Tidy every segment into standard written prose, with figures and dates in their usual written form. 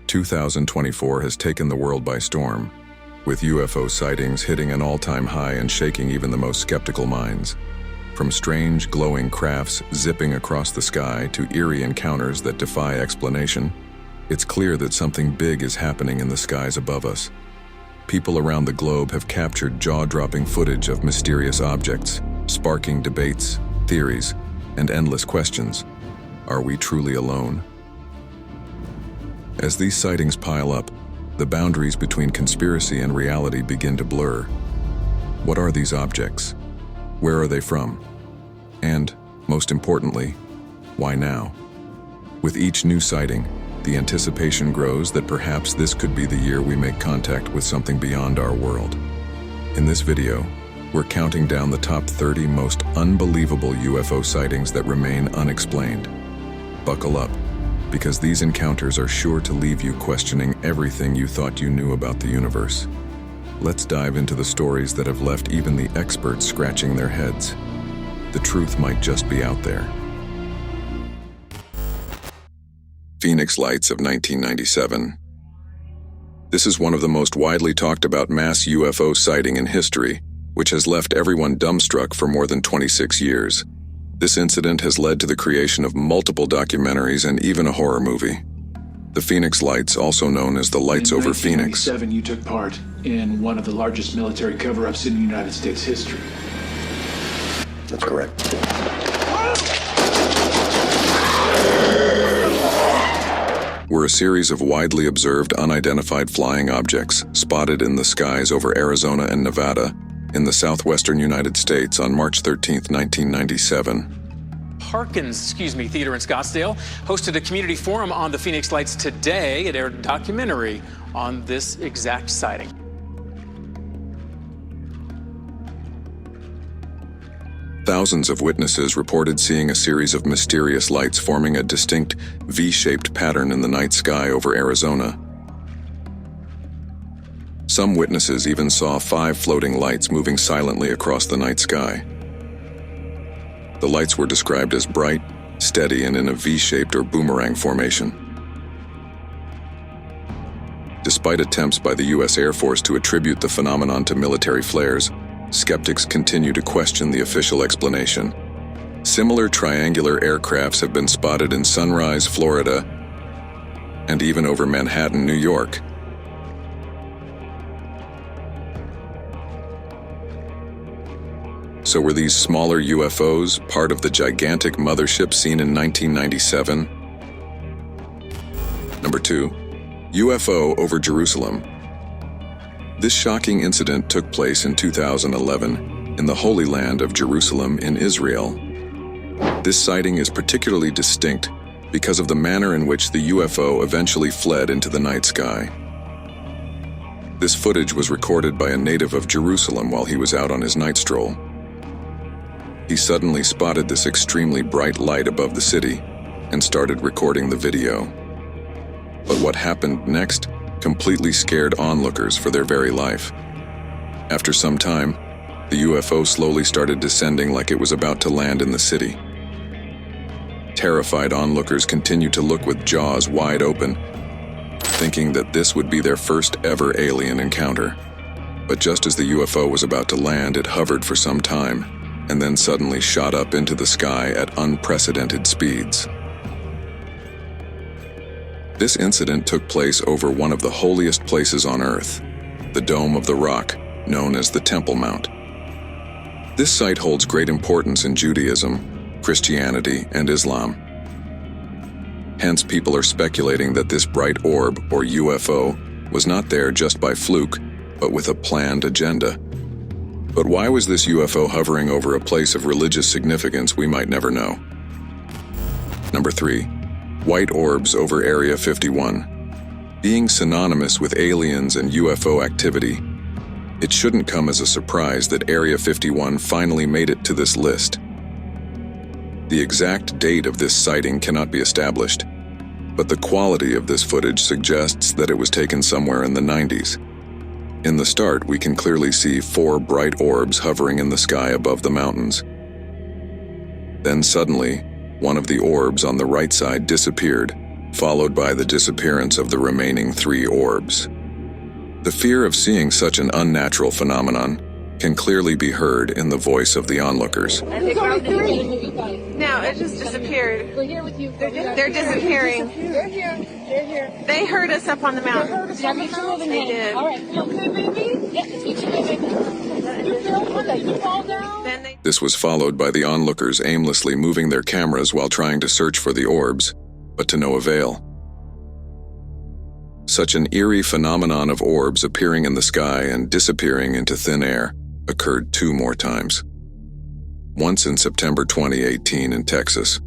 2024 has taken the world by storm, with UFO sightings hitting an all-time high and shaking even the most skeptical minds. From strange, glowing crafts zipping across the sky to eerie encounters that defy explanation, it's clear that something big is happening in the skies above us. People around the globe have captured jaw-dropping footage of mysterious objects, sparking debates, theories, and endless questions. Are we truly alone? As these sightings pile up, the boundaries between conspiracy and reality begin to blur. What are these objects? Where are they from? And, most importantly, why now? With each new sighting, the anticipation grows that perhaps this could be the year we make contact with something beyond our world. In this video, we're counting down the top 30 most unbelievable UFO sightings that remain unexplained. Buckle up, because these encounters are sure to leave you questioning everything you thought you knew about the universe. Let's dive into the stories that have left even the experts scratching their heads. The truth might just be out there. Phoenix Lights of 1997. This is one of the most widely talked about mass UFO sighting in history, which has left everyone dumbstruck for more than 26 years. This incident has led to the creation of multiple documentaries and even a horror movie. The Phoenix Lights, also known as the Lights over Phoenix. In 1997, you took part in one of the largest military cover-ups in United States history. That's correct. Were a series of widely observed unidentified flying objects spotted in the skies over Arizona and Nevada in the southwestern United States on March 13, 1997. Harkins, Theater in Scottsdale hosted a community forum on the Phoenix Lights today. It aired a documentary on this exact sighting. Thousands of witnesses reported seeing a series of mysterious lights forming a distinct V-shaped pattern in the night sky over Arizona. Some witnesses even saw 5 floating lights moving silently across the night sky. The lights were described as bright, steady, and in a V-shaped or boomerang formation. Despite attempts by the U.S. Air Force to attribute the phenomenon to military flares, skeptics continue to question the official explanation. Similar triangular aircrafts have been spotted in Sunrise, Florida, and even over Manhattan, New York. So were these smaller UFOs part of the gigantic mothership seen in 1997? Number 2. UFO over Jerusalem. This shocking incident took place in 2011 in the Holy Land of Jerusalem in Israel. This sighting is particularly distinct because of the manner in which the UFO eventually fled into the night sky. This footage was recorded by a native of Jerusalem while he was out on his night stroll. He suddenly spotted this extremely bright light above the city and started recording the video. But what happened next completely scared onlookers for their very life. After some time, the UFO slowly started descending like it was about to land in the city. Terrified onlookers continued to look with jaws wide open, thinking that this would be their first ever alien encounter. But just as the UFO was about to land, it hovered for some time, and then suddenly shot up into the sky at unprecedented speeds. This incident took place over one of the holiest places on Earth, the Dome of the Rock, known as the Temple Mount. This site holds great importance in Judaism, Christianity, and Islam. Hence, people are speculating that this bright orb, or UFO, was not there just by fluke, but with a planned agenda. But why was this UFO hovering over a place of religious significance we might never know? Number 3. White orbs over Area 51. Being synonymous with aliens and UFO activity, it shouldn't come as a surprise that Area 51 finally made it to this list. The exact date of this sighting cannot be established, but the quality of this footage suggests that it was taken somewhere in the 90s. In the start, we can clearly see 4 bright orbs hovering in the sky above the mountains. Then suddenly, one of the orbs on the right side disappeared, followed by the disappearance of the remaining 3 orbs. The fear of seeing such an unnatural phenomenon can clearly be heard in the voice of the onlookers. No, it just disappeared. We're here with you. They're disappearing. They're here. They're here. They heard us up on the mountain. Did I get you moving They in? did. All right. You okay, baby? Yeah, let's get you moving. You feel good? You fall down? Then they This was followed by the onlookers aimlessly moving their cameras while trying to search for the orbs, but to no avail. Such an eerie phenomenon of orbs appearing in the sky and disappearing into thin air occurred 2 more times. Once in September 2018 in Texas,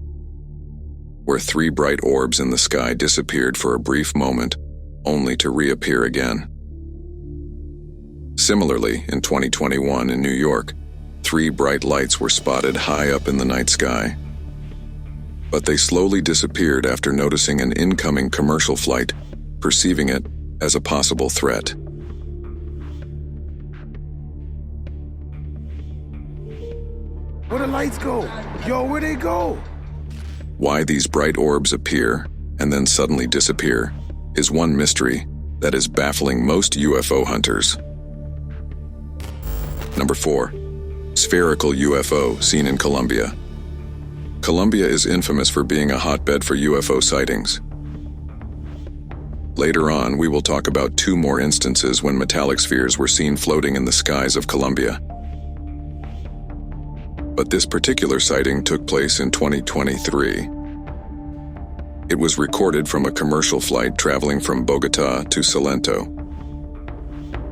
where 3 bright orbs in the sky disappeared for a brief moment, only to reappear again. Similarly, in 2021 in New York, 3 bright lights were spotted high up in the night sky. But they slowly disappeared after noticing an incoming commercial flight, perceiving it as a possible threat. Where the lights go? Yo, where they go? Why these bright orbs appear and then suddenly disappear is one mystery that is baffling most UFO hunters. Number 4. Spherical UFO seen in Colombia. Colombia is infamous for being a hotbed for UFO sightings. Later on, we will talk about 2 more instances when metallic spheres were seen floating in the skies of Colombia. But this particular sighting took place in 2023. It was recorded from a commercial flight traveling from Bogota to Salento.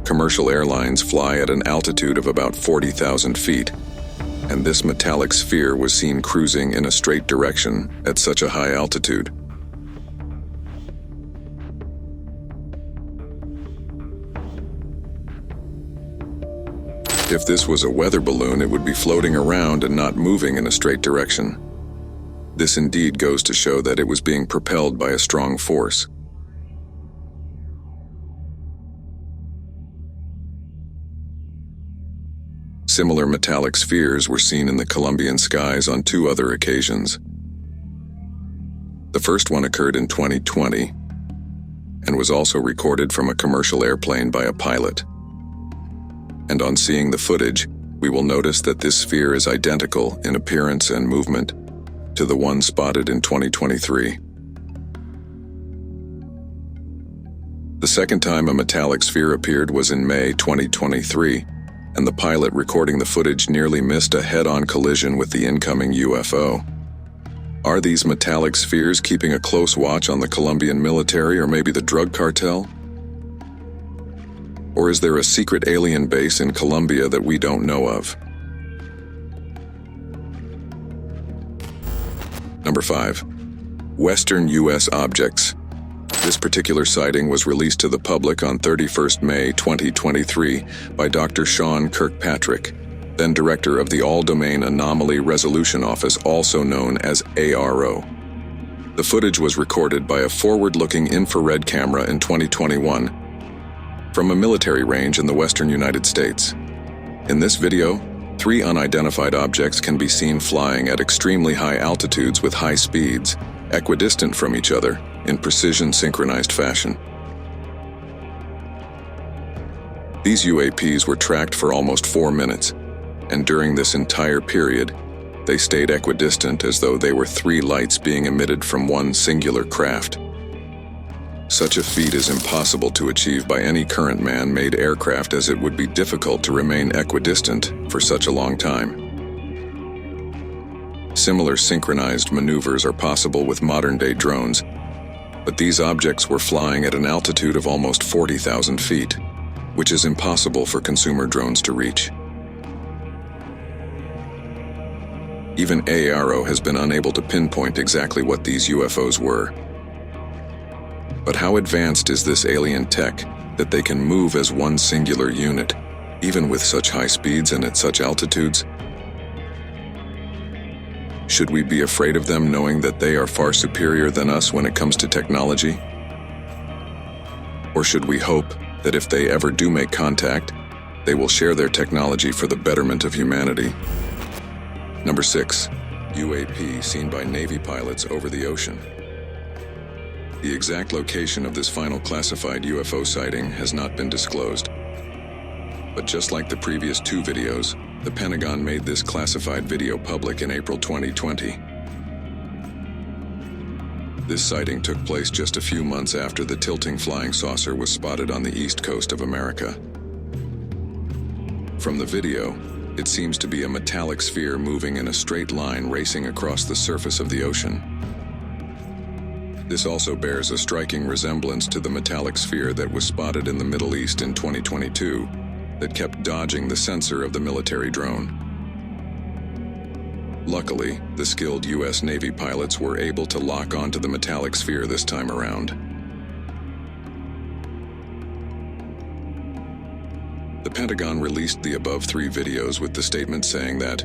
Commercial airlines fly at an altitude of about 40,000 feet, and this metallic sphere was seen cruising in a straight direction at such a high altitude. If this was a weather balloon, it would be floating around and not moving in a straight direction. This indeed goes to show that it was being propelled by a strong force. Similar metallic spheres were seen in the Colombian skies on 2 other occasions. The first one occurred in 2020 and was also recorded from a commercial airplane by a pilot. And on seeing the footage, we will notice that this sphere is identical in appearance and movement to the one spotted in 2023. The second time a metallic sphere appeared was in May 2023, and the pilot recording the footage nearly missed a head-on collision with the incoming UFO. Are these metallic spheres keeping a close watch on the Colombian military or maybe the drug cartel? Or is there a secret alien base in Colombia that we don't know of? Number 5. Western U.S. objects. This particular sighting was released to the public on 31st May 2023 by Dr. Sean Kirkpatrick, then director of the All-Domain Anomaly Resolution Office, also known as ARO. The footage was recorded by a forward-looking infrared camera in 2021 from a military range in the western United States. In this video, 3 unidentified objects can be seen flying at extremely high altitudes with high speeds, equidistant from each other, in precision synchronized fashion. These UAPs were tracked for almost 4 minutes, and during this entire period, they stayed equidistant as though they were 3 lights being emitted from one singular craft. Such a feat is impossible to achieve by any current man-made aircraft, as it would be difficult to remain equidistant for such a long time. Similar synchronized maneuvers are possible with modern-day drones, but these objects were flying at an altitude of almost 40,000 feet, which is impossible for consumer drones to reach. Even ARO has been unable to pinpoint exactly what these UFOs were. But how advanced is this alien tech that they can move as one singular unit, even with such high speeds and at such altitudes? Should we be afraid of them, knowing that they are far superior than us when it comes to technology? Or should we hope that if they ever do make contact, they will share their technology for the betterment of humanity? Number 6. UAP seen by Navy pilots over the ocean. The exact location of this final classified UFO sighting has not been disclosed. But just like the previous two videos, the Pentagon made this classified video public in April 2020. This sighting took place just a few months after the tilting flying saucer was spotted on the east coast of America. From the video, it seems to be a metallic sphere moving in a straight line racing across the surface of the ocean. This also bears a striking resemblance to the metallic sphere that was spotted in the Middle East in 2022 that kept dodging the sensor of the military drone. Luckily, the skilled U.S. Navy pilots were able to lock onto the metallic sphere this time around. The Pentagon released the above three videos with the statement saying that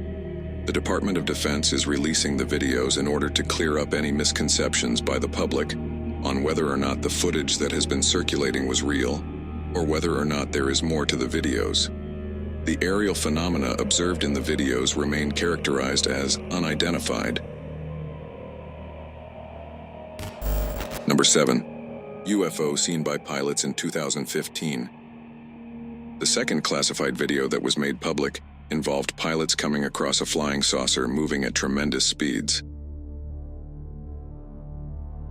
the Department of Defense is releasing the videos in order to clear up any misconceptions by the public on whether or not the footage that has been circulating was real, or whether or not there is more to the videos. The aerial phenomena observed in the videos remain characterized as unidentified. Number 7. UFO seen by pilots in 2015. The second classified video that was made public involved pilots coming across a flying saucer moving at tremendous speeds.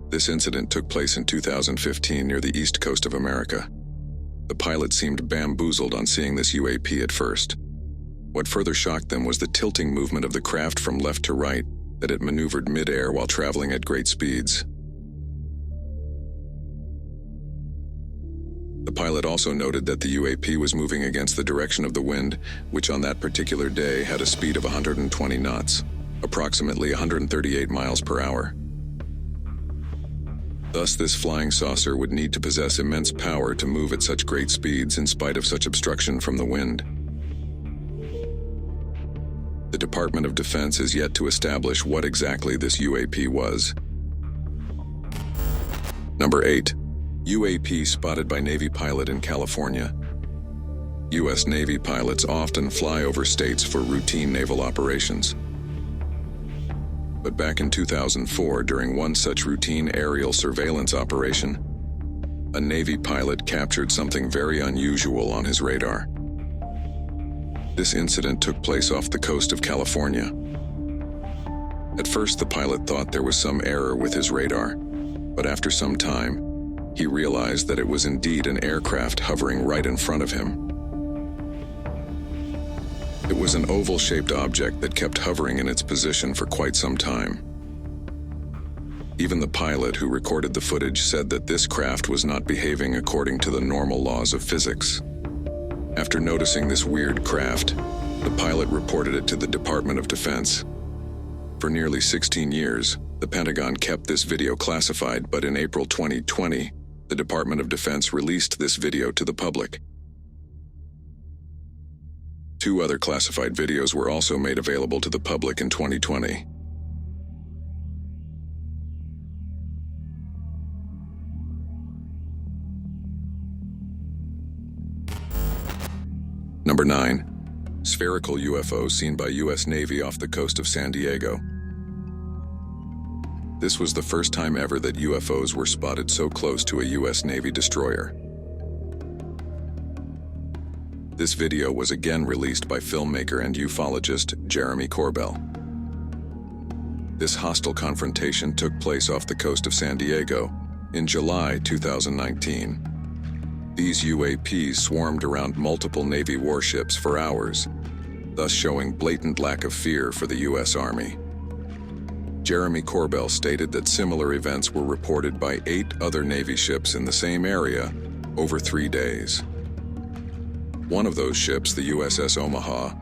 This incident took place in 2015 near the east coast of America. The pilot seemed bamboozled on seeing this UAP at first. What further shocked them was the tilting movement of the craft from left to right that it maneuvered mid-air while traveling at great speeds. The pilot also noted that the UAP was moving against the direction of the wind, which on that particular day had a speed of 120 knots, approximately 138 miles per hour. Thus, this flying saucer would need to possess immense power to move at such great speeds in spite of such obstruction from the wind. The Department of Defense is yet to establish what exactly this UAP was. Number 8. UAP spotted by Navy pilot in California. U.S. Navy pilots often fly over states for routine naval operations. But back in 2004, during one such routine aerial surveillance operation, a Navy pilot captured something very unusual on his radar. This incident took place off the coast of California. At first, the pilot thought there was some error with his radar, but after some time, he realized that it was indeed an aircraft hovering right in front of him. It was an oval-shaped object that kept hovering in its position for quite some time. Even the pilot who recorded the footage said that this craft was not behaving according to the normal laws of physics. After noticing this weird craft, the pilot reported it to the Department of Defense. For nearly 16 years, the Pentagon kept this video classified, but in April 2020, the Department of Defense released this video to the public. Two other classified videos were also made available to the public in 2020. Number 9. Spherical UFO seen by U.S. Navy off the coast of San Diego. This was the first time ever that UFOs were spotted so close to a U.S. Navy destroyer. This video was again released by filmmaker and ufologist Jeremy Corbell. This hostile confrontation took place off the coast of San Diego in July 2019. These UAPs swarmed around multiple Navy warships for hours, thus showing blatant lack of fear for the U.S. Army. Jeremy Corbell stated that similar events were reported by 8 other Navy ships in the same area over 3 days. One of those ships, the USS Omaha,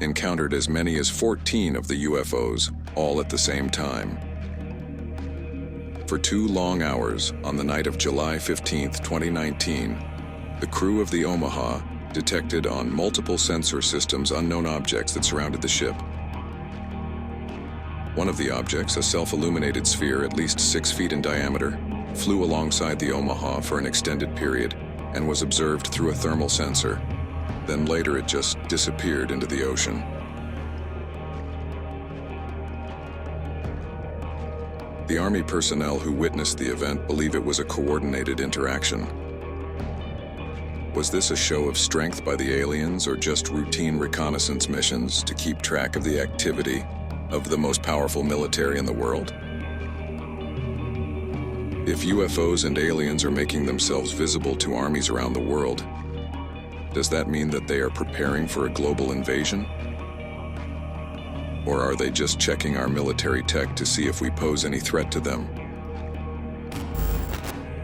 encountered as many as 14 of the UFOs, all at the same time. For 2 long hours, on the night of July 15, 2019, the crew of the Omaha detected on multiple sensor systems unknown objects that surrounded the ship. One of the objects, a self-illuminated sphere at least 6 feet in diameter, flew alongside the Omaha for an extended period and was observed through a thermal sensor. Then later it just disappeared into the ocean. The Army personnel who witnessed the event believe it was a coordinated interaction. Was this a show of strength by the aliens or just routine reconnaissance missions to keep track of the activity of the most powerful military in the world? If UFOs and aliens are making themselves visible to armies around the world, does that mean that they are preparing for a global invasion? Or are they just checking our military tech to see if we pose any threat to them?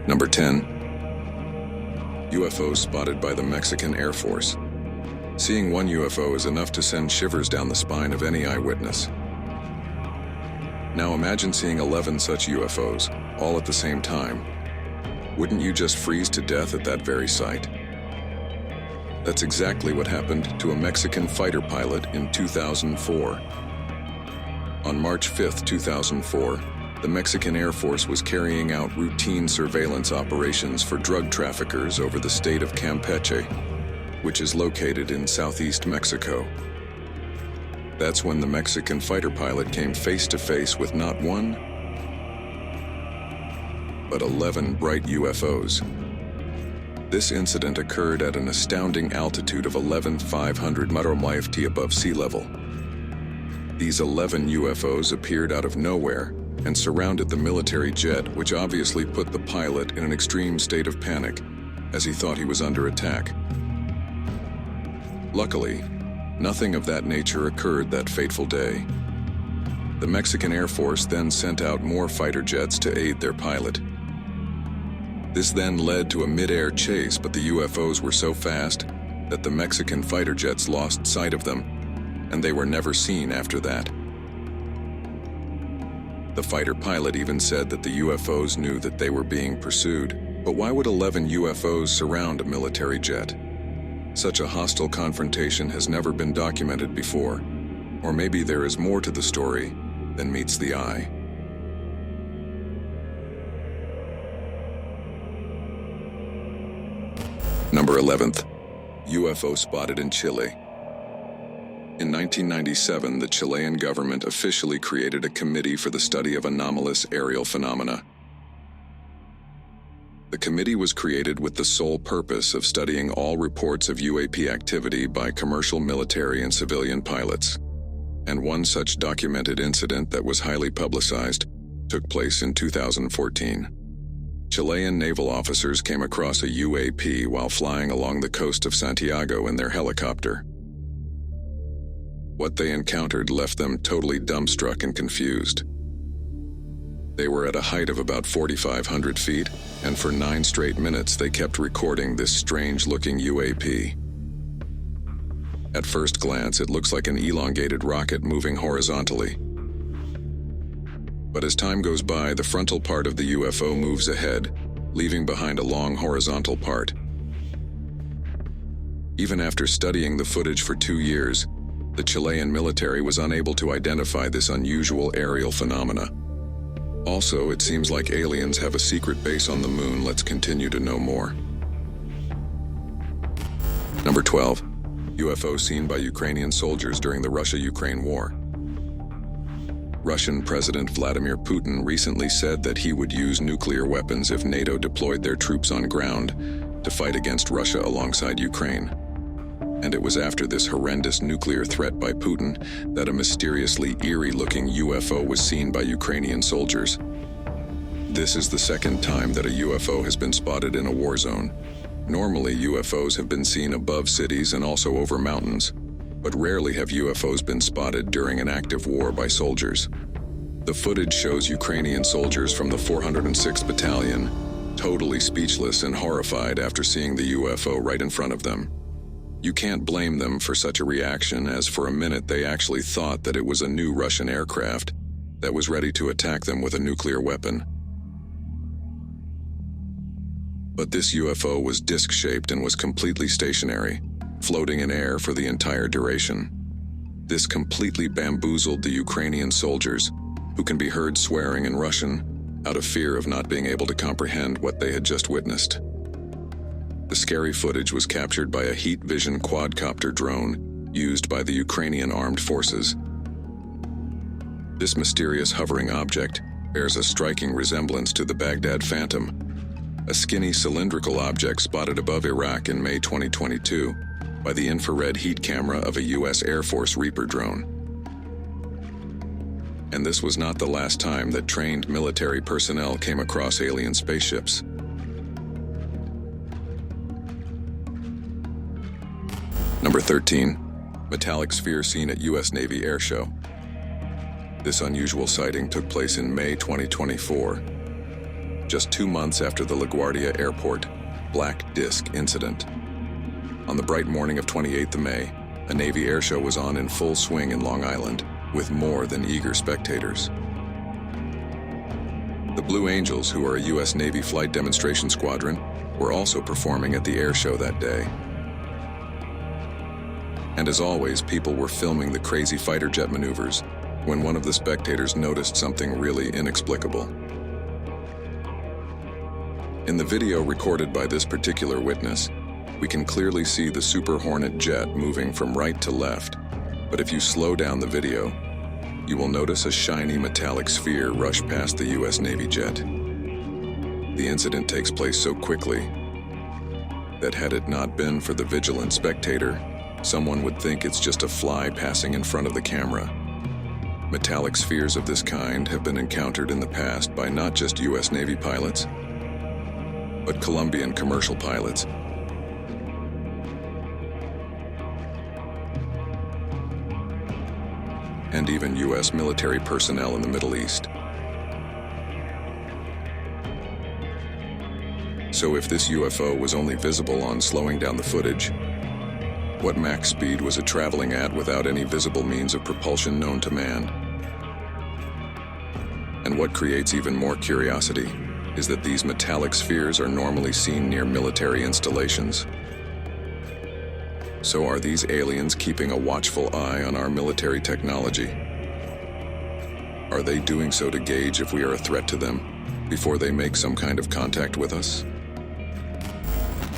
Number 10. UFOs spotted by the Mexican Air Force. Seeing one UFO is enough to send shivers down the spine of any eyewitness. Now imagine seeing 11 such UFOs, all at the same time. Wouldn't you just freeze to death at that very sight? That's exactly what happened to a Mexican fighter pilot in 2004. On March 5, 2004, the Mexican Air Force was carrying out routine surveillance operations for drug traffickers over the state of Campeche, which is located in southeast Mexico. That's when the Mexican fighter pilot came face to face with not one, but 11 bright UFOs. This incident occurred at an astounding altitude of 11,500 ft above sea level. These 11 UFOs appeared out of nowhere and surrounded the military jet, which obviously put the pilot in an extreme state of panic, as he thought he was under attack. Luckily, nothing of that nature occurred that fateful day. The Mexican Air Force then sent out more fighter jets to aid their pilot. This then led to a mid-air chase, but the UFOs were so fast that the Mexican fighter jets lost sight of them, and they were never seen after that. The fighter pilot even said that the UFOs knew that they were being pursued, but why would 11 UFOs surround a military jet? Such a hostile confrontation has never been documented before, or maybe there is more to the story than meets the eye. Number 11th, UFO spotted in Chile. In 1997, the Chilean government officially created a committee for the study of anomalous aerial phenomena. The committee was created with the sole purpose of studying all reports of UAP activity by commercial, military, and civilian pilots. And one such documented incident that was highly publicized took place in 2014. Chilean naval officers came across a UAP while flying along the coast of Santiago in their helicopter. What they encountered left them totally dumbstruck and confused. They were at a height of about 4,500 feet, and for 9 straight minutes they kept recording this strange-looking UAP. At first glance, it looks like an elongated rocket moving horizontally. But as time goes by, the frontal part of the UFO moves ahead, leaving behind a long horizontal part. Even after studying the footage for 2 years, the Chilean military was unable to identify this unusual aerial phenomena. Also, it seems like aliens have a secret base on the moon. Let's continue to know more. Number 12. UFO seen by Ukrainian soldiers during the Russia-Ukraine war. Russian President Vladimir Putin recently said that he would use nuclear weapons if NATO deployed their troops on ground to fight against Russia alongside Ukraine. And it was after this horrendous nuclear threat by Putin that a mysteriously eerie-looking UFO was seen by Ukrainian soldiers. This is the second time that a UFO has been spotted in a war zone. Normally, UFOs have been seen above cities and also over mountains, but rarely have UFOs been spotted during an active war by soldiers. The footage shows Ukrainian soldiers from the 406th Battalion totally speechless and horrified after seeing the UFO right in front of them. You can't blame them for such a reaction, as for a minute they actually thought that it was a new Russian aircraft that was ready to attack them with a nuclear weapon. But this UFO was disc-shaped and was completely stationary, floating in air for the entire duration. This completely bamboozled the Ukrainian soldiers, who can be heard swearing in Russian out of fear of not being able to comprehend what they had just witnessed. The scary footage was captured by a heat vision quadcopter drone used by the Ukrainian armed forces. This mysterious hovering object bears a striking resemblance to the Baghdad Phantom, a skinny cylindrical object spotted above Iraq in May 2022 by the infrared heat camera of a U.S. Air Force Reaper drone. And this was not the last time that trained military personnel came across alien spaceships. Number 13. Metallic sphere seen at U.S. Navy Air Show. This unusual sighting took place in May 2024, just 2 months after the LaGuardia Airport Black Disc incident. On the bright morning of 28th of May, a Navy air show was on in full swing in Long Island, with more than eager spectators. The Blue Angels, who are a U.S. Navy flight demonstration squadron, were also performing at the air show that day. And as always, people were filming the crazy fighter jet maneuvers when one of the spectators noticed something really inexplicable. In the video recorded by this particular witness, we can clearly see the Super Hornet jet moving from right to left, but if you slow down the video, you will notice a shiny metallic sphere rush past the U.S. Navy jet. The incident takes place so quickly that had it not been for the vigilant spectator, someone would think it's just a fly passing in front of the camera. Metallic spheres of this kind have been encountered in the past by not just U.S. Navy pilots, but Colombian commercial pilots. And even U.S. military personnel in the Middle East. So if this UFO was only visible on slowing down the footage, what Mach speed was it traveling at without any visible means of propulsion known to man? And what creates even more curiosity is that these metallic spheres are normally seen near military installations. So are these aliens keeping a watchful eye on our military technology? Are they doing so to gauge if we are a threat to them before they make some kind of contact with us?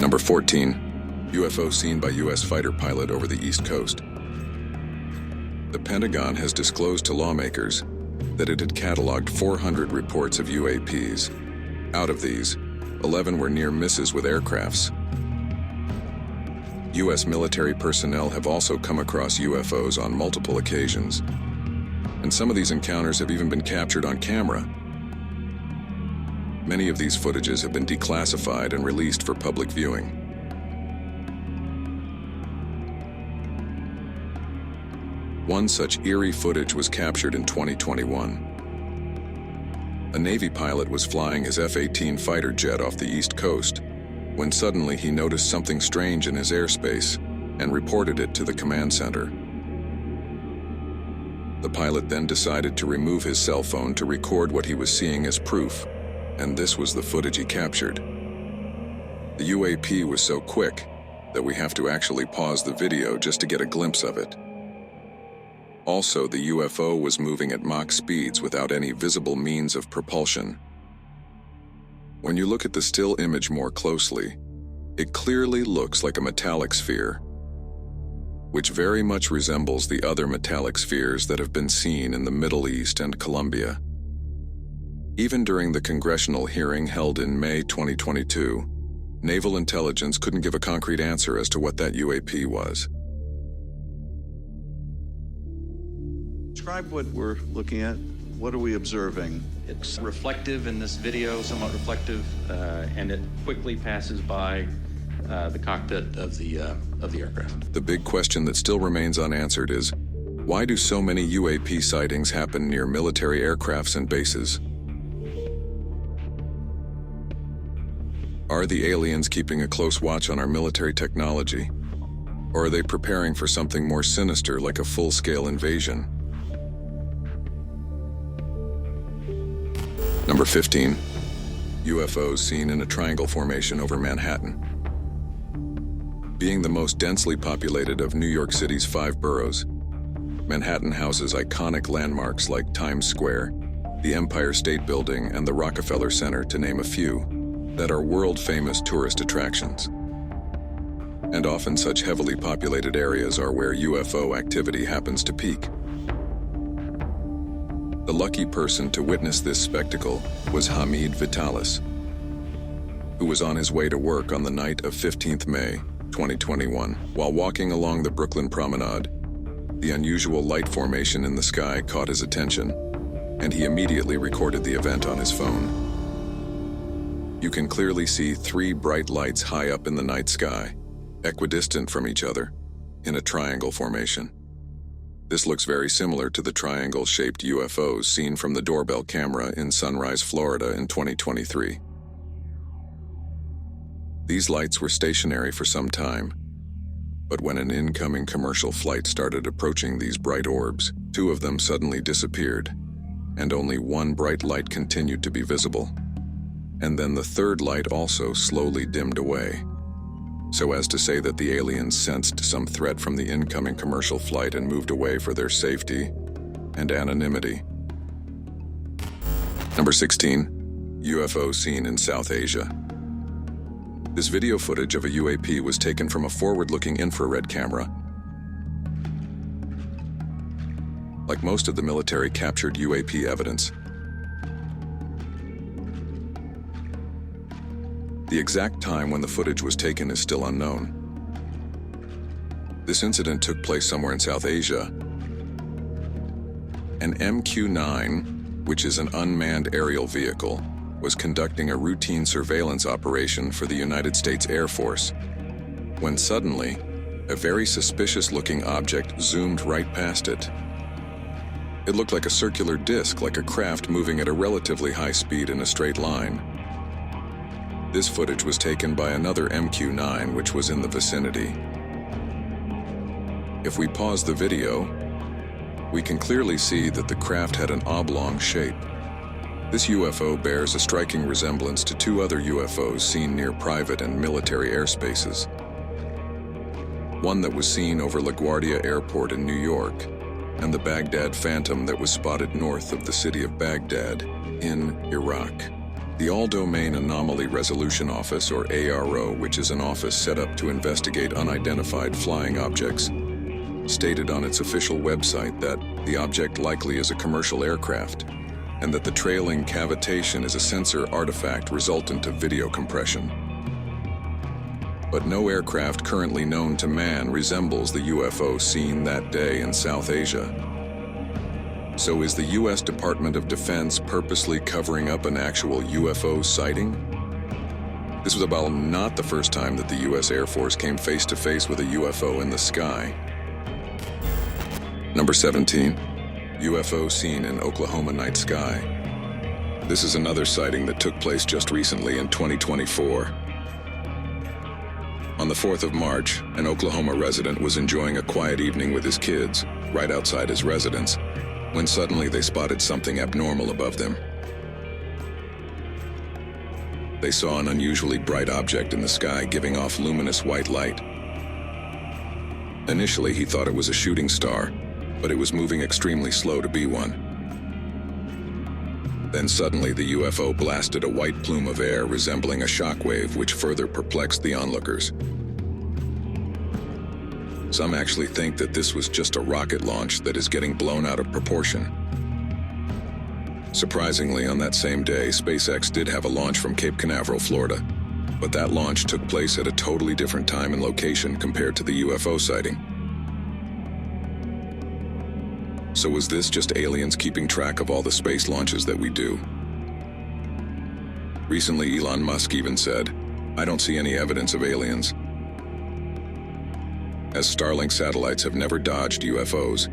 Number 14. UFO seen by U.S. fighter pilot over the East Coast. The Pentagon has disclosed to lawmakers that it had cataloged 400 reports of UAPs. Out of these, 11 were near misses with aircrafts. U.S. military personnel have also come across UFOs on multiple occasions, and some of these encounters have even been captured on camera. Many of these footages have been declassified and released for public viewing. One such eerie footage was captured in 2021. A Navy pilot was flying his F-18 fighter jet off the East Coast when suddenly he noticed something strange in his airspace and reported it to the command center. The pilot then decided to remove his cell phone to record what he was seeing as proof, and this was the footage he captured. The UAP was so quick that we have to actually pause the video just to get a glimpse of it. Also, the UFO was moving at Mach speeds without any visible means of propulsion. When you look at the still image more closely, it clearly looks like a metallic sphere, which very much resembles the other metallic spheres that have been seen in the Middle East and Colombia. Even during the congressional hearing held in May 2022, naval intelligence couldn't give a concrete answer as to what that UAP was. Describe what we're looking at. What are we observing? It's reflective in this video, somewhat reflective, and it quickly passes by the cockpit of the aircraft. The big question that still remains unanswered is, why do so many UAP sightings happen near military aircrafts and bases? Are the aliens keeping a close watch on our military technology? Or are they preparing for something more sinister like a full-scale invasion? Number 15. UFOs seen in a triangle formation over Manhattan. Being the most densely populated of New York City's 5 boroughs, Manhattan houses iconic landmarks like Times Square, the Empire State Building, and the Rockefeller Center, to name a few, that are world-famous tourist attractions. And often such heavily populated areas are where UFO activity happens to peak. The lucky person to witness this spectacle was Hamid Vitalis, who was on his way to work on the night of 15th May, 2021. While walking along the Brooklyn Promenade, the unusual light formation in the sky caught his attention, and he immediately recorded the event on his phone. You can clearly see 3 bright lights high up in the night sky, equidistant from each other, in a triangle formation. This looks very similar to the triangle-shaped UFOs seen from the doorbell camera in Sunrise, Florida in 2023. These lights were stationary for some time, but when an incoming commercial flight started approaching these bright orbs, 2 of them suddenly disappeared, and only 1 bright light continued to be visible. And then the 3rd light also slowly dimmed away, so as to say that the aliens sensed some threat from the incoming commercial flight and moved away for their safety and anonymity. Number 16. UFO seen in South Asia. This video footage of a UAP was taken from a forward-looking infrared camera. Like most of the military captured UAP evidence, the exact time when the footage was taken is still unknown. This incident took place somewhere in South Asia. An MQ-9, which is an unmanned aerial vehicle, was conducting a routine surveillance operation for the United States Air Force, when suddenly, a very suspicious-looking object zoomed right past it. It looked like a circular disc, like a craft moving at a relatively high speed in a straight line. This footage was taken by another MQ-9 which was in the vicinity. If we pause the video, we can clearly see that the craft had an oblong shape. This UFO bears a striking resemblance to 2 other UFOs seen near private and military airspaces. One that was seen over LaGuardia Airport in New York, and the Baghdad Phantom that was spotted north of the city of Baghdad in Iraq. The All-Domain Anomaly Resolution Office, or ARO, which is an office set up to investigate unidentified flying objects, stated on its official website that the object likely is a commercial aircraft, and that the trailing cavitation is a sensor artifact resultant of video compression. But no aircraft currently known to man resembles the UFO seen that day in South Asia. So is the U.S. Department of Defense purposely covering up an actual UFO sighting? This was about not the first time that the U.S. Air Force came face to face with a UFO in the sky. Number 17. UFO seen in Oklahoma night sky. This is another sighting that took place just recently in 2024. On the 4th of March, an Oklahoma resident was enjoying a quiet evening with his kids, right outside his residence, when suddenly they spotted something abnormal above them. They saw an unusually bright object in the sky giving off luminous white light. Initially, he thought it was a shooting star, but it was moving extremely slow to be one. Then suddenly the UFO blasted a white plume of air resembling a shockwave, which further perplexed the onlookers. Some actually think that this was just a rocket launch that is getting blown out of proportion. Surprisingly, on that same day, SpaceX did have a launch from Cape Canaveral, Florida, but that launch took place at a totally different time and location compared to the UFO sighting. So was this just aliens keeping track of all the space launches that we do? Recently, Elon Musk even said, "I don't see any evidence of aliens," as Starlink satellites have never dodged UFOs.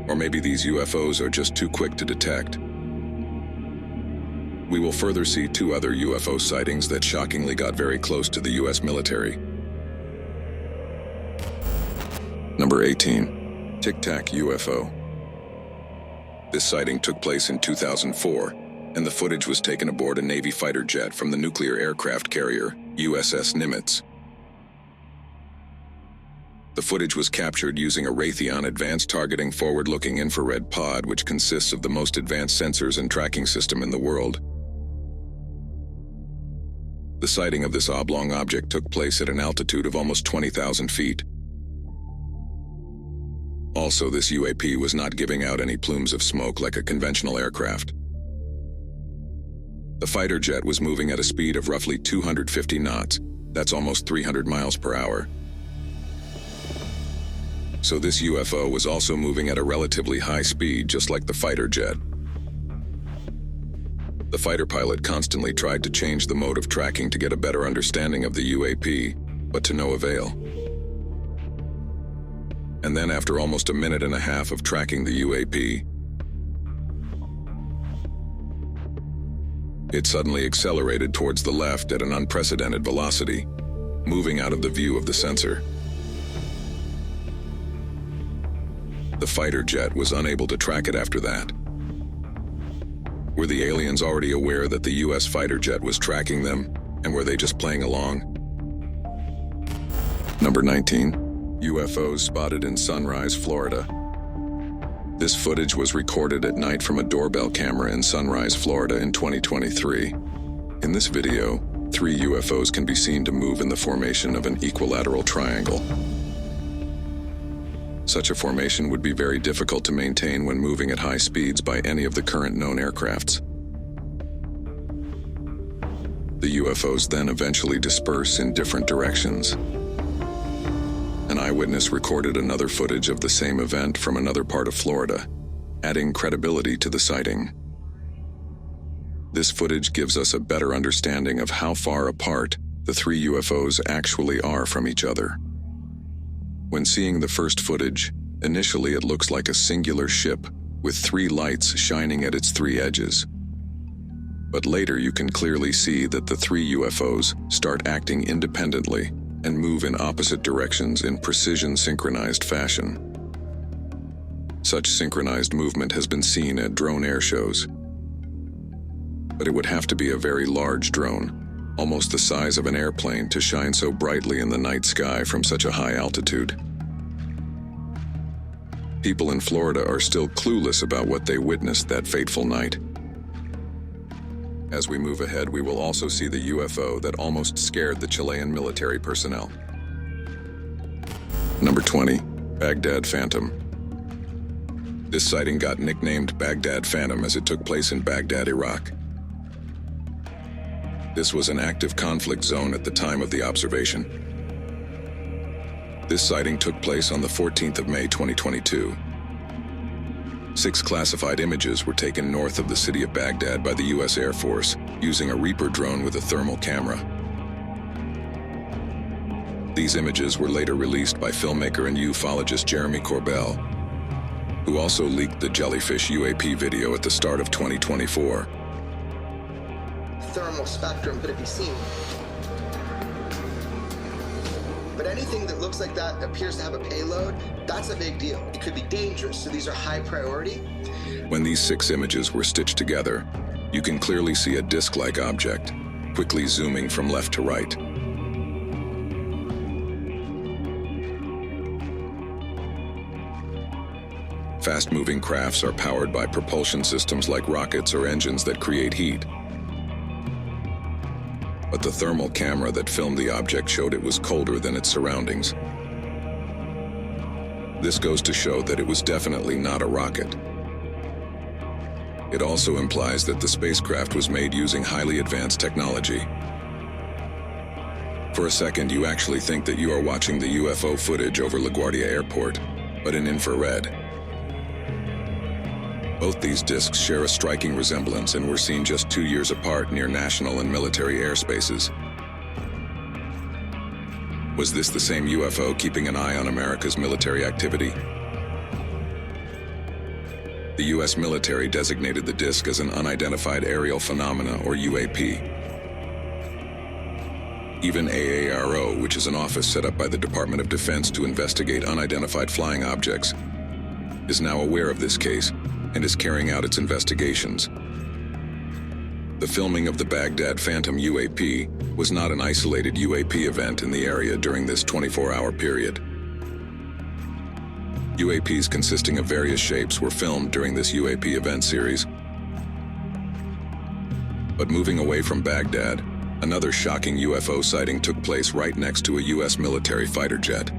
Or maybe these UFOs are just too quick to detect. We will further see 2 other UFO sightings that shockingly got very close to the US military. Number 18. Tic Tac UFO. This sighting took place in 2004, and the footage was taken aboard a Navy fighter jet from the nuclear aircraft carrier USS Nimitz. The footage was captured using a Raytheon advanced targeting forward-looking infrared pod, which consists of the most advanced sensors and tracking system in the world. The sighting of this oblong object took place at an altitude of almost 20,000 feet. All Also, this UAP was not giving out any plumes of smoke like a conventional aircraft. The fighter jet was moving at a speed of roughly 250 knots. That's almost 300 miles per hour. So this UFO was also moving at a relatively high speed, just like the fighter jet. The fighter pilot constantly tried to change the mode of tracking to get a better understanding of the UAP, but to no avail. And then after almost a minute and a half of tracking the UAP, it suddenly accelerated towards the left at an unprecedented velocity, moving out of the view of the sensor. The fighter jet was unable to track it after that. Were the aliens already aware that the US fighter jet was tracking them, and were they just playing along? Number 19. UFOs spotted in Sunrise, Florida. This footage was recorded at night from a doorbell camera in Sunrise, Florida in 2023. In this video, 3 UFOs can be seen to move in the formation of an equilateral triangle. Such a formation would be very difficult to maintain when moving at high speeds by any of the current known aircrafts. The UFOs then eventually disperse in different directions. An eyewitness recorded another footage of the same event from another part of Florida, adding credibility to the sighting. This footage gives us a better understanding of how far apart the 3 UFOs actually are from each other. When seeing the first footage, initially it looks like a singular ship with 3 lights shining at its 3 edges. But later you can clearly see that the 3 UFOs start acting independently and move in opposite directions in precision synchronized fashion. Such synchronized movement has been seen at drone air shows. But it would have to be a very large drone, almost the size of an airplane, to shine so brightly in the night sky from such a high altitude. People in Florida are still clueless about what they witnessed that fateful night. As we move ahead, we will also see the UFO that almost scared the Chilean military personnel. Number 20. Baghdad Phantom. This sighting got nicknamed Baghdad Phantom as it took place in Baghdad, Iraq. This was an active conflict zone at the time of the observation. This sighting took place on the 14th of May 2022. 6 classified images were taken north of the city of Baghdad by the U.S. Air Force using a Reaper drone with a thermal camera. These images were later released by filmmaker and ufologist Jeremy Corbell, who also leaked the Jellyfish UAP video at the start of 2024. Thermal spectrum, could it be seen? But anything that looks like that appears to have a payload, that's a big deal. It could be dangerous, so these are high priority. When these 6 images were stitched together, you can clearly see a disc-like object, quickly zooming from left to right. Fast-moving crafts are powered by propulsion systems like rockets or engines that create heat. But the thermal camera that filmed the object showed it was colder than its surroundings. This goes to show that it was definitely not a rocket. It also implies that the spacecraft was made using highly advanced technology. For a second, you actually think that you are watching the UFO footage over LaGuardia Airport, but in infrared. Both these discs share a striking resemblance and were seen just 2 years apart near national and military airspaces. Was this the same UFO keeping an eye on America's military activity? The U.S. military designated the disc as an unidentified aerial phenomena, or UAP. Even AARO, which is an office set up by the Department of Defense to investigate unidentified flying objects, is now aware of this case and is carrying out its investigations. The filming of the Baghdad Phantom UAP was not an isolated UAP event in the area during this 24-hour period. UAPs consisting of various shapes were filmed during this UAP event series. But moving away from Baghdad, another shocking UFO sighting took place right next to a U.S. military fighter jet.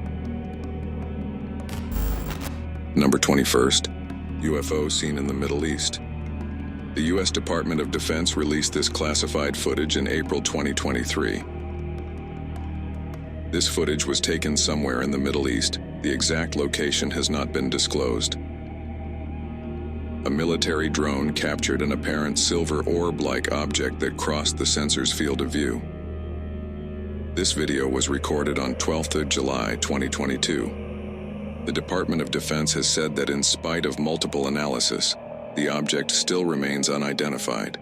Number 21st, UFO seen in the Middle East. The U.S. Department of Defense released this classified footage in April 2023. This footage was taken somewhere in the Middle East. The exact location has not been disclosed. A military drone captured an apparent silver orb-like object that crossed the sensor's field of view. This video was recorded on 12th of July 2022. The Department of Defense has said that in spite of multiple analysis, the object still remains unidentified.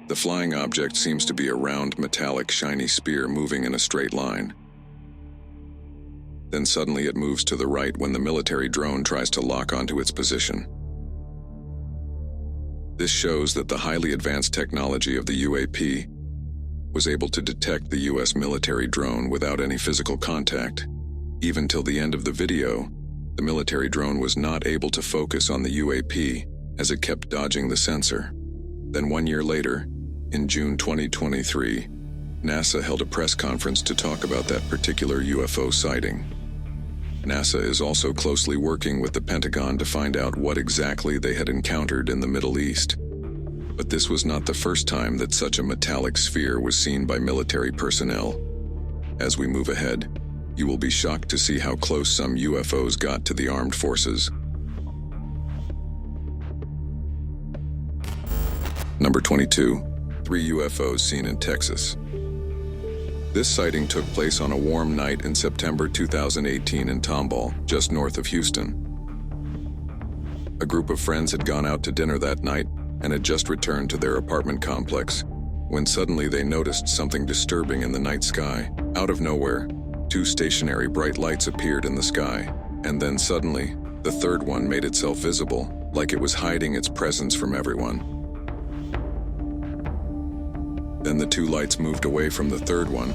The flying object seems to be a round, metallic, shiny spear moving in a straight line. Then suddenly it moves to the right when the military drone tries to lock onto its position. This shows that the highly advanced technology of the UAP was able to detect the U.S. military drone without any physical contact. Even till the end of the video, the military drone was not able to focus on the UAP as it kept dodging the sensor. Then 1 year later, in June 2023, NASA held a press conference to talk about that particular UFO sighting. NASA is also closely working with the Pentagon to find out what exactly they had encountered in the Middle East. But this was not the first time that such a metallic sphere was seen by military personnel. As we move ahead, you will be shocked to see how close some UFOs got to the armed forces. Number 22, 3 UFOs seen in Texas. This sighting took place on a warm night in September 2018 in Tomball, just north of Houston. A group of friends had gone out to dinner that night and had just returned to their apartment complex, when suddenly they noticed something disturbing in the night sky. Out of nowhere, 2 stationary bright lights appeared in the sky, and then suddenly, the third one made itself visible, like it was hiding its presence from everyone. Then the 2 lights moved away from the third one,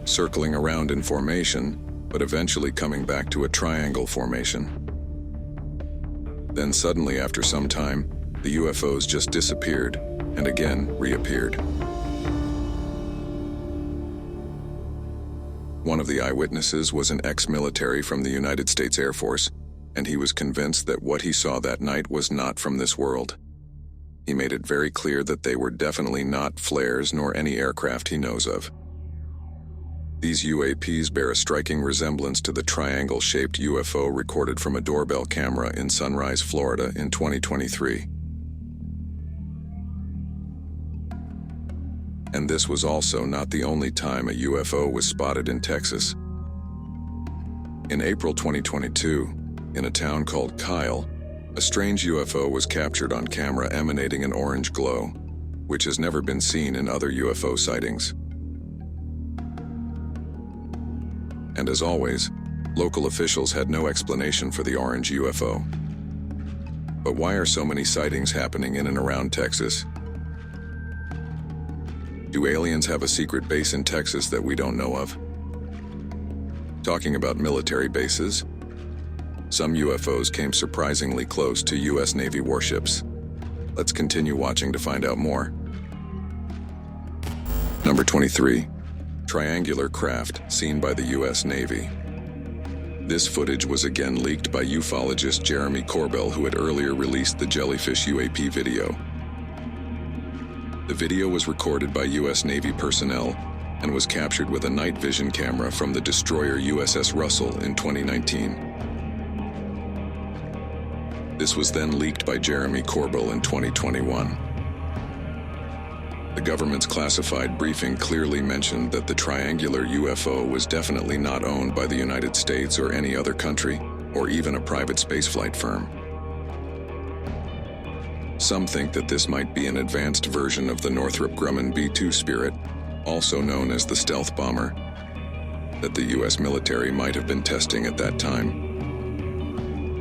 circling around in formation, but eventually coming back to a triangle formation. Then suddenly, after some time, the UFOs just disappeared and again reappeared. One of the eyewitnesses was an ex-military from the United States Air Force, and he was convinced that what he saw that night was not from this world. He made it very clear that they were definitely not flares nor any aircraft he knows of. These UAPs bear a striking resemblance to the triangle-shaped UFO recorded from a doorbell camera in Sunrise, Florida in 2023. And this was also not the only time a UFO was spotted in Texas. In April 2022, in a town called Kyle, a strange UFO was captured on camera emanating an orange glow, which has never been seen in other UFO sightings. And as always, local officials had no explanation for the orange UFO. But why are so many sightings happening in and around Texas? Do aliens have a secret base in Texas that we don't know of? Talking about military bases, some UFOs came surprisingly close to U.S. Navy warships. Let's continue watching to find out more. Number 23. Triangular craft seen by the U.S. Navy. This footage was again leaked by ufologist Jeremy Corbell, who had earlier released the Jellyfish UAP video. The video was recorded by U.S. Navy personnel and was captured with a night vision camera from the destroyer USS Russell in 2019. This was then leaked by Jeremy Corbell in 2021. The government's classified briefing clearly mentioned that the triangular UFO was definitely not owned by the United States or any other country, or even a private spaceflight firm. Some think that this might be an advanced version of the Northrop Grumman B-2 Spirit, also known as the stealth bomber, that the U.S. military might have been testing at that time.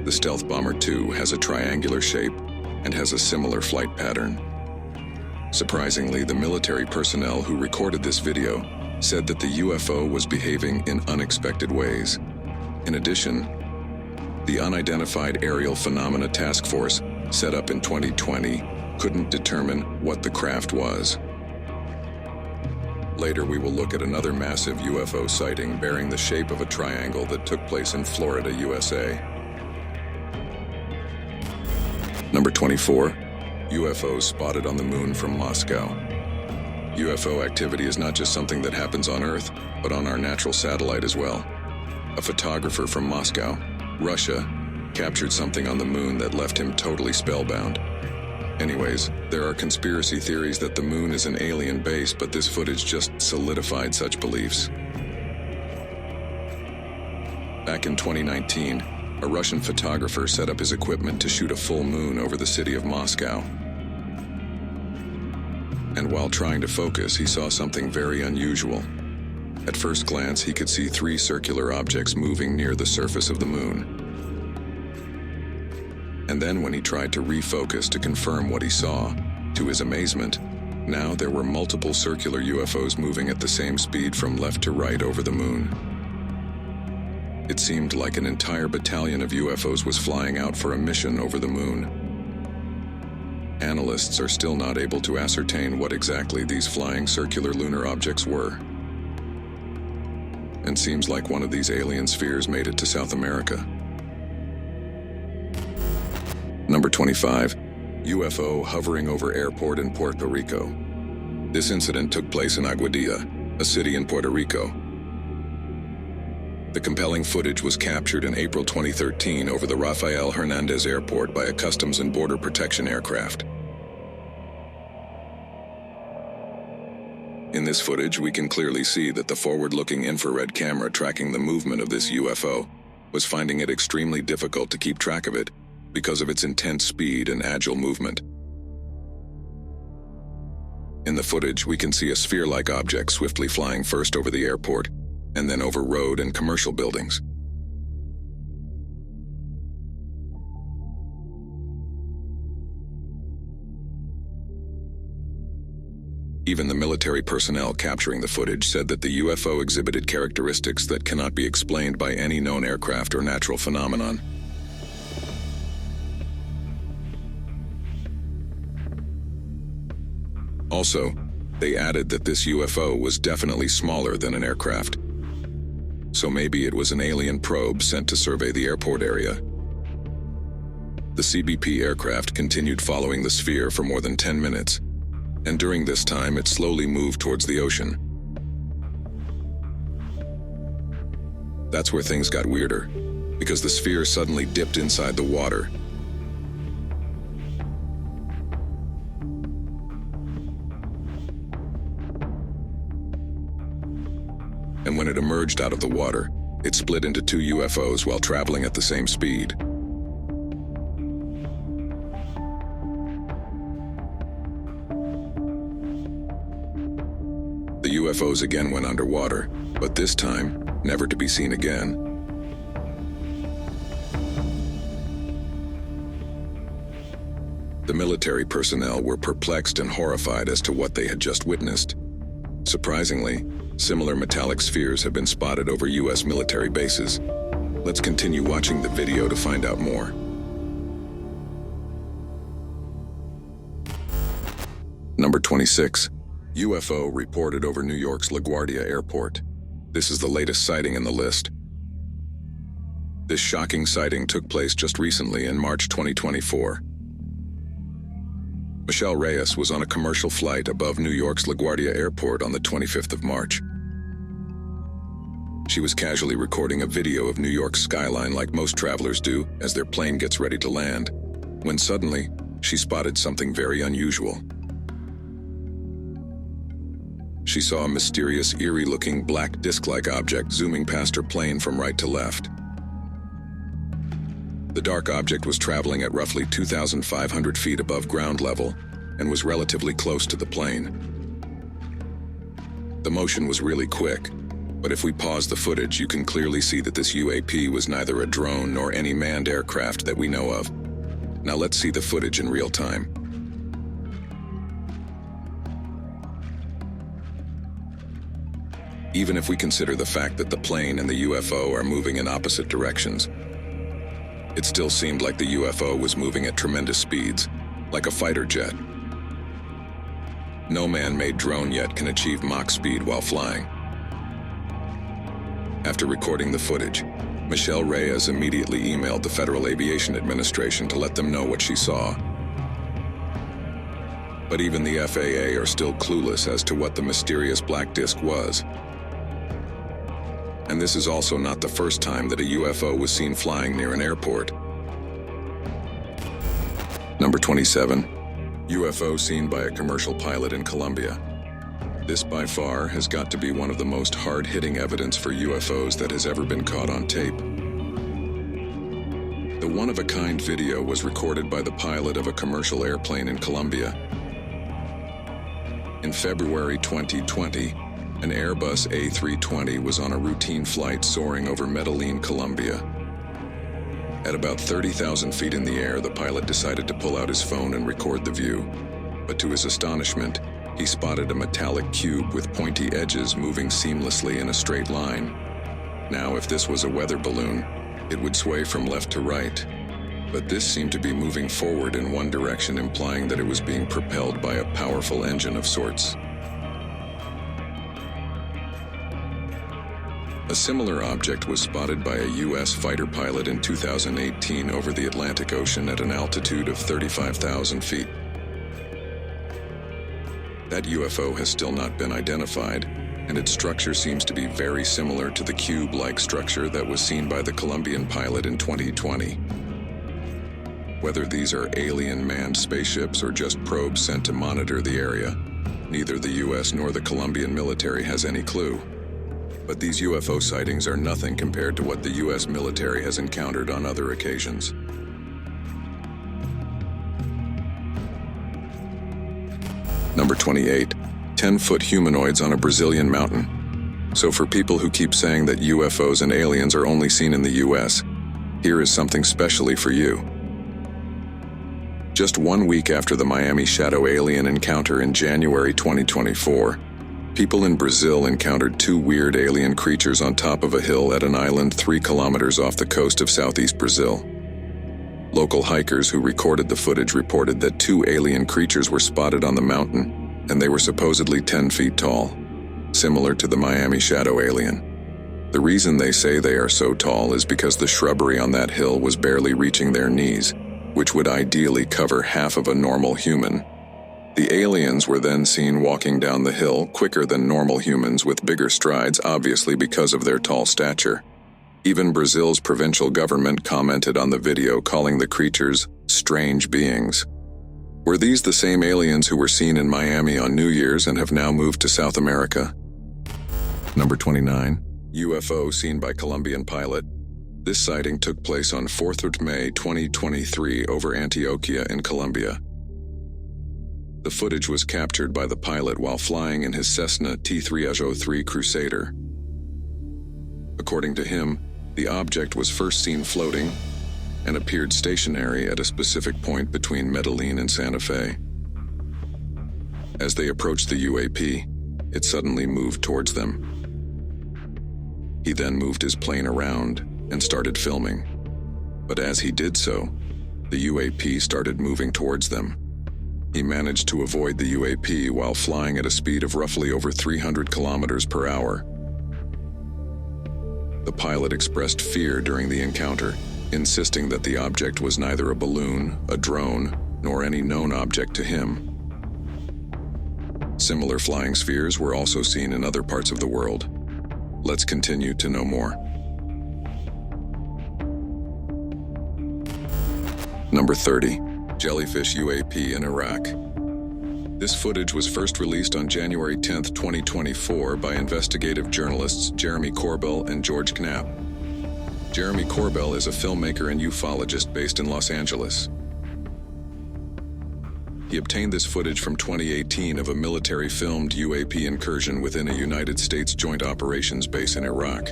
The Stealth Bomber 2 has a triangular shape and has a similar flight pattern. Surprisingly, the military personnel who recorded this video said that the UFO was behaving in unexpected ways. In addition, the Unidentified Aerial Phenomena Task Force, set up in 2020, couldn't determine what the craft was. Later, we will look at another massive UFO sighting bearing the shape of a triangle that took place in Florida, USA. Number 24. UFOs spotted on the moon from Moscow. UFO activity is not just something that happens on Earth, but on our natural satellite as well. A photographer from Moscow, Russia, captured something on the moon that left him totally spellbound. Anyways, there are conspiracy theories that the moon is an alien base, but this footage just solidified such beliefs. Back in 2019, a Russian photographer set up his equipment to shoot a full moon over the city of Moscow. And while trying to focus, he saw something very unusual. At first glance, he could see 3 circular objects moving near the surface of the moon. And then when he tried to refocus to confirm what he saw, to his amazement, now there were multiple circular UFOs moving at the same speed from left to right over the moon. It seemed like an entire battalion of UFOs was flying out for a mission over the moon. Analysts are still not able to ascertain what exactly these flying circular lunar objects were. And seems like one of these alien spheres made it to South America. Number 25. UFO hovering over airport in Puerto Rico. This incident took place in LaGuardia, a city in Puerto Rico. The compelling footage was captured in April 2013 over the Rafael Hernandez Airport by a Customs and Border Protection aircraft. In this footage, we can clearly see that the forward-looking infrared camera tracking the movement of this UFO was finding it extremely difficult to keep track of it because of its intense speed and agile movement. In the footage, we can see a sphere-like object swiftly flying first over the airport and then over road and commercial buildings. Even the military personnel capturing the footage said that the UFO exhibited characteristics that cannot be explained by any known aircraft or natural phenomenon. Also, they added that this UFO was definitely smaller than an aircraft. So maybe it was an alien probe sent to survey the airport area. The CBP aircraft continued following the sphere for more than 10 minutes, and during this time it slowly moved towards the ocean. That's where things got weirder, because the sphere suddenly dipped inside the water. And when it emerged out of the water, it split into 2 UFOs while traveling at the same speed. The UFOs again went underwater, but this time, never to be seen again. The military personnel were perplexed and horrified as to what they had just witnessed. Surprisingly, similar metallic spheres have been spotted over U.S. military bases. Let's continue watching the video to find out more. Number 26. UFO reported over New York's LaGuardia Airport. This is the latest sighting in the list. This shocking sighting took place just recently in March 2024. Michelle Reyes was on a commercial flight above New York's LaGuardia Airport on the 25th of March. She was casually recording a video of New York's skyline like most travelers do as their plane gets ready to land, when suddenly, she spotted something very unusual. She saw a mysterious, eerie-looking black disc-like object zooming past her plane from right to left. The dark object was traveling at roughly 2,500 feet above ground level and was relatively close to the plane. The motion was really quick, but if we pause the footage, you can clearly see that this UAP was neither a drone nor any manned aircraft that we know of. Now let's see the footage in real time. Even if we consider the fact that the plane and the UFO are moving in opposite directions, it still seemed like the UFO was moving at tremendous speeds, like a fighter jet. No man-made drone yet can achieve Mach speed while flying. After recording the footage, Michelle Reyes immediately emailed the Federal Aviation Administration to let them know what she saw. But even the FAA are still clueless as to what the mysterious black disc was. And this is also not the first time that a UFO was seen flying near an airport. Number 27. UFO seen by a commercial pilot in Colombia. This by far has got to be one of the most hard-hitting evidence for UFOs that has ever been caught on tape. The one-of-a-kind video was recorded by the pilot of a commercial airplane in Colombia. In February 2020, an Airbus A320 was on a routine flight soaring over Medellin, Colombia. At about 30,000 feet in the air, the pilot decided to pull out his phone and record the view. But to his astonishment, he spotted a metallic cube with pointy edges moving seamlessly in a straight line. Now, if this was a weather balloon, it would sway from left to right. But this seemed to be moving forward in one direction, implying that it was being propelled by a powerful engine of sorts. A similar object was spotted by a U.S. fighter pilot in 2018 over the Atlantic Ocean at an altitude of 35,000 feet. That UFO has still not been identified, and its structure seems to be very similar to the cube-like structure that was seen by the Colombian pilot in 2020. Whether these are alien manned spaceships or just probes sent to monitor the area, neither the U.S. nor the Colombian military has any clue. But these UFO sightings are nothing compared to what the U.S. military has encountered on other occasions. Number 28. 10-foot humanoids on a Brazilian mountain. So for people who keep saying that UFOs and aliens are only seen in the U.S., here is something specially for you. Just 1 week after the Miami shadow alien encounter in January 2024, people in Brazil encountered two weird alien creatures on top of a hill at an island 3 kilometers off the coast of southeast Brazil. Local hikers who recorded the footage reported that 2 alien creatures were spotted on the mountain, and they were supposedly 10 feet tall, similar to the Miami shadow alien. The reason they say they are so tall is because the shrubbery on that hill was barely reaching their knees, which would ideally cover half of a normal human. The aliens were then seen walking down the hill quicker than normal humans with bigger strides, obviously because of their tall stature. Even Brazil's provincial government commented on the video, calling the creatures strange beings. Were these the same aliens who were seen in Miami on New Year's and have now moved to South America? Number 29. UFO seen by Colombian pilot. This sighting took place on 4th of May 2023 over Antioquia in Colombia. The footage was captured by the pilot while flying in his Cessna T-303 Crusader. According to him, the object was first seen floating and appeared stationary at a specific point between Medellin and Santa Fe. As they approached the UAP, it suddenly moved towards them. He then moved his plane around and started filming. But as he did so, the UAP started moving towards them. He managed to avoid the UAP while flying at a speed of roughly over 300 kilometers per hour. The pilot expressed fear during the encounter, insisting that the object was neither a balloon, a drone, nor any known object to him. Similar flying spheres were also seen in other parts of the world. Let's continue to know more. Number 30. Jellyfish UAP in Iraq. This footage was first released on January 10, 2024 by investigative journalists Jeremy Corbell and George Knapp. Jeremy Corbell is a filmmaker and ufologist based in Los Angeles. He obtained this footage from 2018 of a military-filmed UAP incursion within a United States Joint Operations base in Iraq.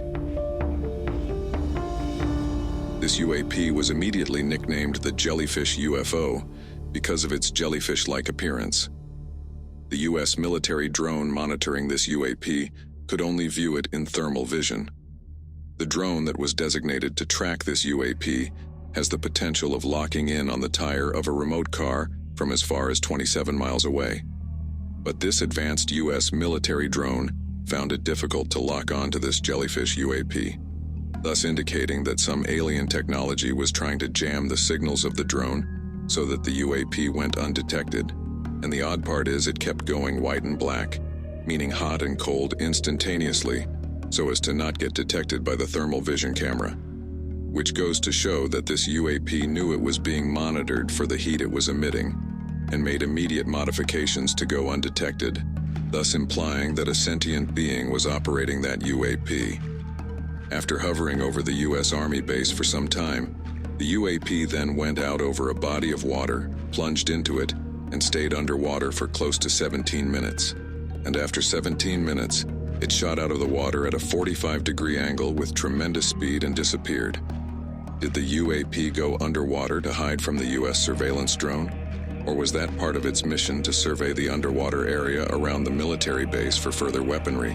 This UAP was immediately nicknamed the Jellyfish UFO because of its jellyfish-like appearance. The U.S. military drone monitoring this UAP could only view it in thermal vision. The drone that was designated to track this UAP has the potential of locking in on the tire of a remote car from as far as 27 miles away. But this advanced U.S. military drone found it difficult to lock onto this Jellyfish UAP, thus indicating that some alien technology was trying to jam the signals of the drone so that the UAP went undetected. And the odd part is it kept going white and black, meaning hot and cold instantaneously, so as to not get detected by the thermal vision camera, which goes to show that this UAP knew it was being monitored for the heat it was emitting and made immediate modifications to go undetected, thus implying that a sentient being was operating that UAP. After hovering over the U.S. Army base for some time, the UAP then went out over a body of water, plunged into it, and stayed underwater for close to 17 minutes. And after 17 minutes, it shot out of the water at a 45-degree angle with tremendous speed and disappeared. Did the UAP go underwater to hide from the U.S. surveillance drone? Or was that part of its mission to survey the underwater area around the military base for further weaponry?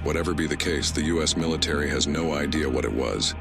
Whatever be the case, the U.S. military has no idea what it was,